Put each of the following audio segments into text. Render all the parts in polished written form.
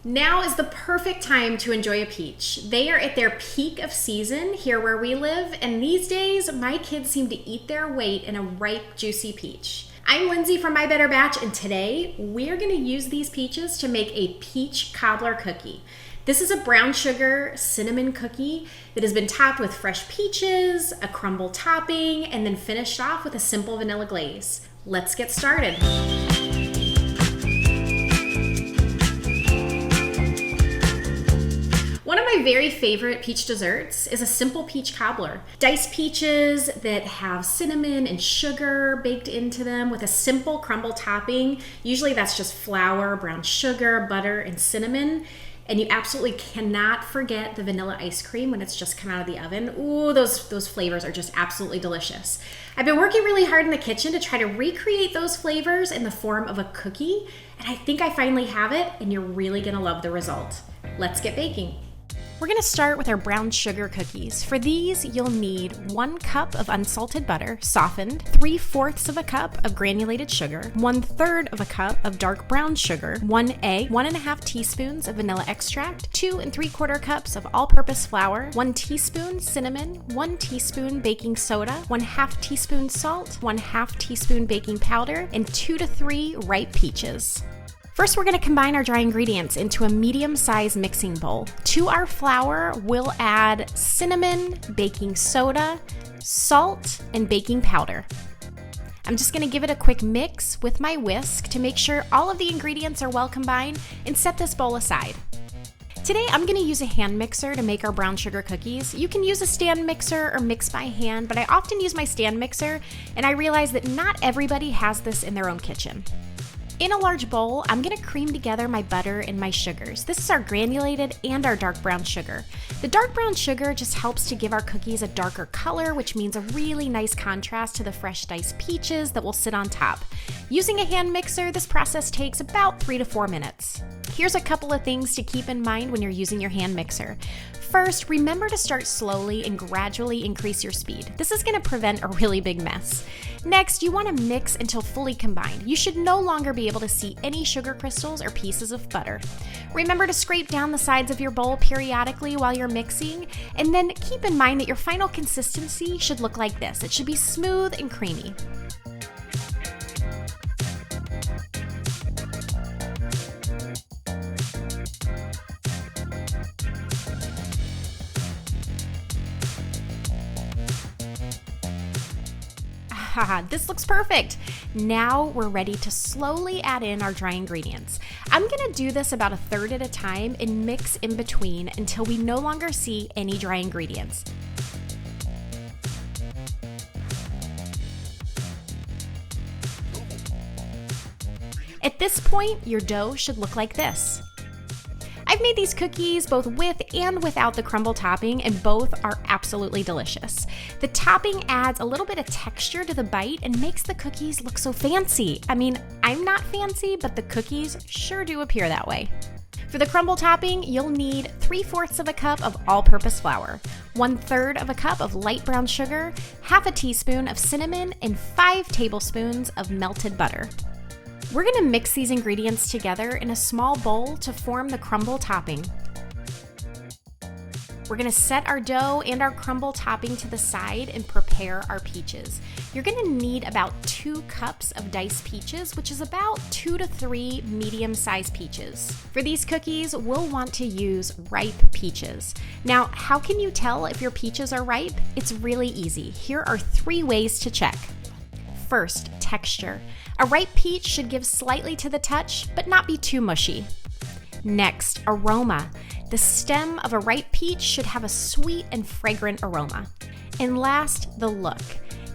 Now is the perfect time to enjoy a peach. They are at their peak of season here where we live, and these days, my kids seem to eat their weight in a ripe, juicy peach. I'm Lindsay from My Better Batch, and today we're going to use these peaches to make a peach cobbler cookie. This is a brown sugar cinnamon cookie that has been topped with fresh peaches, a crumble topping, and then finished off with a simple vanilla glaze. Let's get started. One of my very favorite peach desserts is a simple peach cobbler. Diced peaches that have cinnamon and sugar baked into them with a simple crumble topping. Usually that's just flour, brown sugar, butter, and cinnamon. And you absolutely cannot forget the vanilla ice cream when it's just come out of the oven. Ooh, those flavors are just absolutely delicious. I've been working really hard in the kitchen to try to recreate those flavors in the form of a cookie, and I think I finally have it, and you're really gonna love the result. Let's get baking. We're going to start with our brown sugar cookies. For these, you'll need 1 cup of unsalted butter, softened, 3/4 of a cup of granulated sugar, 1/3 of a cup of dark brown sugar, 1 egg, 1½ teaspoons of vanilla extract, 2 3/4 cups of all-purpose flour, 1 teaspoon cinnamon, 1 teaspoon baking soda, 1/2 teaspoon salt, 1/2 teaspoon baking powder, and 2 to 3 ripe peaches. First, we're going to combine our dry ingredients into a medium-sized mixing bowl. To our flour, we'll add cinnamon, baking soda, salt, and baking powder. I'm just going to give it a quick mix with my whisk to make sure all of the ingredients are well combined and set this bowl aside. Today, I'm going to use a hand mixer to make our brown sugar cookies. You can use a stand mixer or mix by hand, but I often use my stand mixer, and I realize that not everybody has this in their own kitchen. In a large bowl, I'm going to cream together my butter and my sugars. This is our granulated and our dark brown sugar. The dark brown sugar just helps to give our cookies a darker color, which means a really nice contrast to the fresh diced peaches that will sit on top. Using a hand mixer, this process takes about 3 to 4 minutes. Here's a couple of things to keep in mind when you're using your hand mixer. First, remember to start slowly and gradually increase your speed. This is going to prevent a really big mess. Next, you want to mix until fully combined. You should no longer be able to see any sugar crystals or pieces of butter. Remember to scrape down the sides of your bowl periodically while you're mixing, and then keep in mind that your final consistency should look like this. It should be smooth and creamy. This looks perfect. Now we're ready to slowly add in our dry ingredients. I'm gonna do this about 1/3 at a time and mix in between until we no longer see any dry ingredients. At this point, your dough should look like this. I've made these cookies both with and without the crumble topping, and both are absolutely delicious. The topping adds a little bit of texture to the bite and makes the cookies look so fancy. I mean, I'm not fancy, but the cookies sure do appear that way. For the crumble topping, you'll need 3/4 of a cup of all-purpose flour, 1/3 of a cup of light brown sugar, 1/2 teaspoon of cinnamon, and 5 tablespoons of melted butter. We're going to mix these ingredients together in a small bowl to form the crumble topping. We're going to set our dough and our crumble topping to the side and prepare our peaches. You're going to need about 2 cups of diced peaches, which is about 2 to 3 medium-sized peaches. For these cookies, we'll want to use ripe peaches. Now, how can you tell if your peaches are ripe? It's really easy. Here are 3 ways to check. First, texture. A ripe peach should give slightly to the touch, but not be too mushy. Next, aroma. The stem of a ripe peach should have a sweet and fragrant aroma. And last, the look.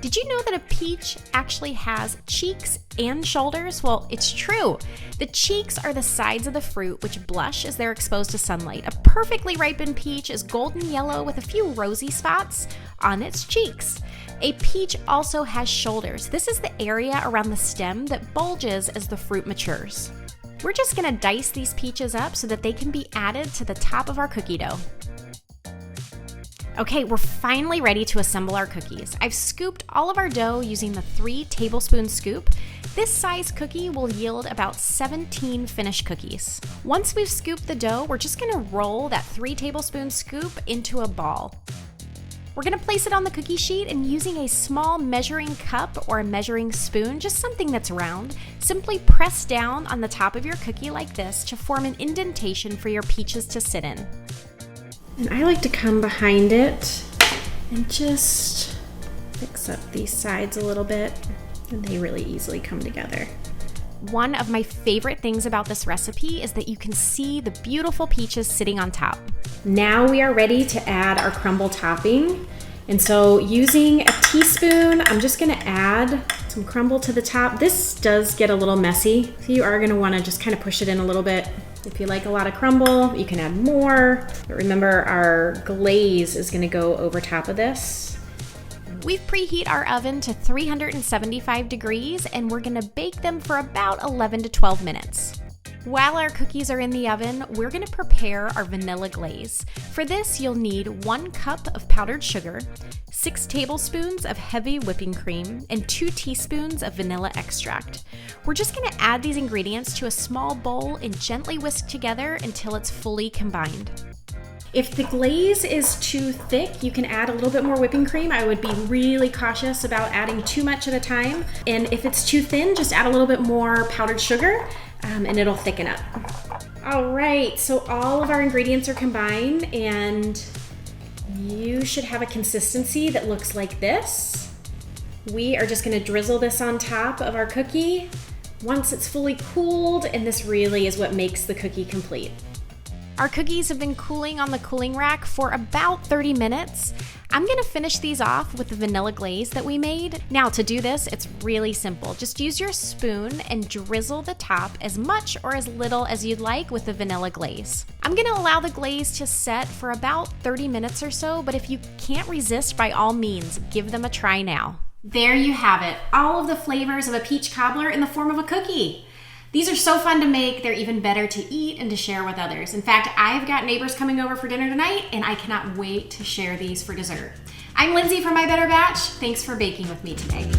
Did you know that a peach actually has cheeks and shoulders? Well, it's true. The cheeks are the sides of the fruit which blush as they're exposed to sunlight. A perfectly ripened peach is golden yellow with a few rosy spots on its cheeks. A peach also has shoulders. This is the area around the stem that bulges as the fruit matures. We're just gonna dice these peaches up so that they can be added to the top of our cookie dough. Okay, we're finally ready to assemble our cookies. I've scooped all of our dough using the 3 tablespoon scoop. This size cookie will yield about 17 finished cookies. Once we've scooped the dough, we're just gonna roll that 3 tablespoon scoop into a ball. We're gonna place it on the cookie sheet, and using a small measuring cup or a measuring spoon, just something that's round, simply press down on the top of your cookie like this to form an indentation for your peaches to sit in. And I like to come behind it and just fix up these sides a little bit, and they really easily come together. One of my favorite things about this recipe is that you can see the beautiful peaches sitting on top. Now we are ready to add our crumble topping. And so using a teaspoon, I'm just gonna add some crumble to the top. This does get a little messy, so you are gonna wanna just kind of push it in a little bit. If you like a lot of crumble, you can add more. But remember, our glaze is gonna go over top of this. We've preheat our oven to 375 degrees, and we're gonna bake them for about 11 to 12 minutes. While our cookies are in the oven, we're gonna prepare our vanilla glaze. For this, you'll need 1 cup of powdered sugar, 6 tablespoons of heavy whipping cream, and 2 teaspoons of vanilla extract. We're just gonna add these ingredients to a small bowl and gently whisk together until it's fully combined. If the glaze is too thick, you can add a little bit more whipping cream. I would be really cautious about adding too much at a time. And if it's too thin, just add a little bit more powdered sugar and it'll thicken up. All right, so all of our ingredients are combined, and you should have a consistency that looks like this. We are just gonna drizzle this on top of our cookie once it's fully cooled, and this really is what makes the cookie complete. Our cookies have been cooling on the cooling rack for about 30 minutes. I'm gonna finish these off with the vanilla glaze that we made. Now, to do this, it's really simple. Just use your spoon and drizzle the top as much or as little as you'd like with the vanilla glaze. I'm gonna allow the glaze to set for about 30 minutes or so, but if you can't resist, by all means, give them a try now. There you have it, all of the flavors of a peach cobbler in the form of a cookie. These are so fun to make, they're even better to eat and to share with others. In fact, I've got neighbors coming over for dinner tonight, and I cannot wait to share these for dessert. I'm Lindsay from My Better Batch. Thanks for baking with me today.